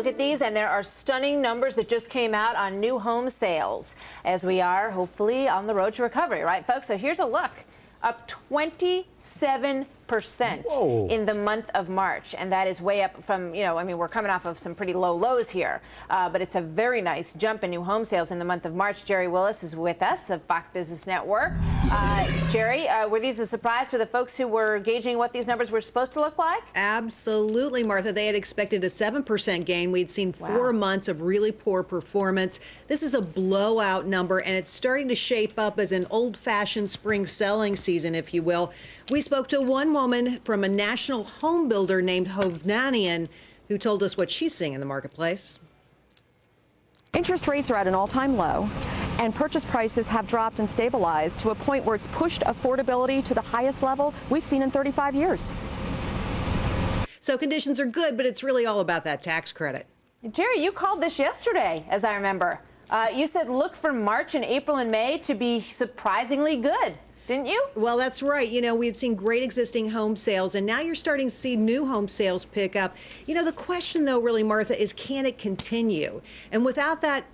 look at these, and there are stunning numbers that just came out on new home sales as we are hopefully on the road to recovery, right, folks? So here's a look. Up 27% in the month of March, and that is way up from, I mean, we're coming off of some pretty low lows here, but it's a very nice jump in new home sales in the month of March. Jerry Willis is with us of Fox Business Network. Jerry, were these a surprise to the folks who were gauging what these numbers were supposed to look like? Absolutely, Martha. They had expected a 7% gain. We'd seen 4 months of really poor performance. This is a blowout number, and it's starting to shape up as an old-fashioned spring selling season, if you will. We spoke to one woman from a national home builder named Hovnanian who told us what she's seeing in the marketplace. Interest rates are at an all-time low, and purchase prices have dropped and stabilized to a point where it's pushed affordability to the highest level we've seen in 35 years. So conditions are good, but it's really all about that tax credit. Jerry, you called this yesterday, as I remember. You said look for March and April and May to be surprisingly good. Didn't you? Well, that's right. We had seen great existing home sales, and now you're starting to see new home sales pick up. The question, though, really, Martha, is can it continue? And without that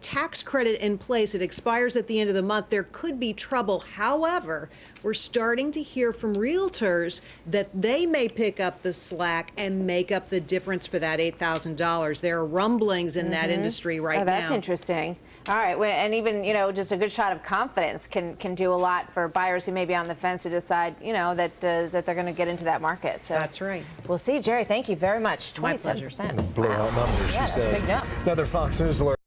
tax credit in place, it expires at the end of the month, there could be trouble. However, we're starting to hear from realtors that they may pick up the slack and make up the difference for that $8,000. There are rumblings in that industry right now. That's interesting. All right, and even, just a good shot of confidence can do a lot for buyers who may be on the fence to decide, that they're going to get into that market. So that's right. We'll see. Jerry, thank you very much. 27%. My pleasure. Blowout numbers, she says. Another Fox News alert.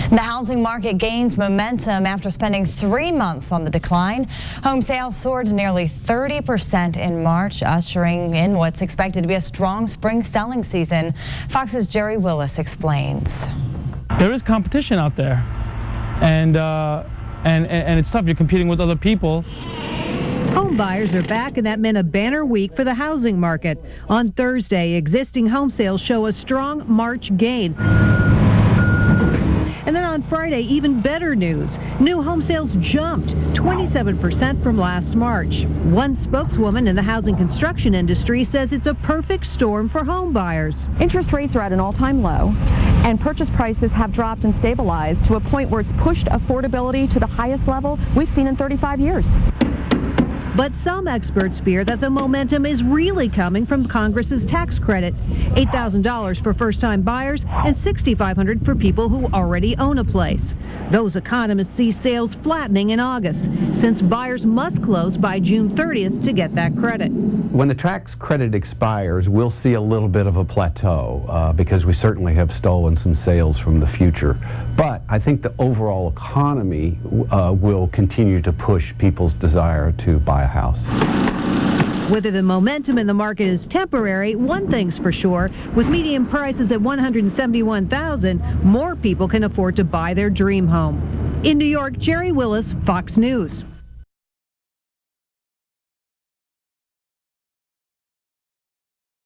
The housing market gains momentum after spending 3 months on the decline. Home sales soared nearly 30% in March, ushering in what's expected to be a strong spring selling season. Fox's Jerry Willis explains. There is competition out there, and it's tough. You're competing with other people. Home buyers are back, and that meant a banner week for the housing market. On Thursday, existing home sales show a strong March gain. And then on Friday, even better news. New home sales jumped 27% from last March. One spokeswoman in the housing construction industry says it's a perfect storm for home buyers. Interest rates are at an all-time low, and purchase prices have dropped and stabilized to a point where it's pushed affordability to the highest level we've seen in 35 years. But some experts fear that the momentum is really coming from Congress's tax credit, $8,000 for first-time buyers and $6,500 for people who already own a place. Those economists see sales flattening in August, since buyers must close by June 30th to get that credit. When the tax credit expires, we'll see a little bit of a plateau because we certainly have stolen some sales from the future. But I think the overall economy will continue to push people's desire to buy a house. Whether the momentum in the market is temporary, one thing's for sure. With median prices at $171,000, more people can afford to buy their dream home. In New York, Jerry Willis, Fox News.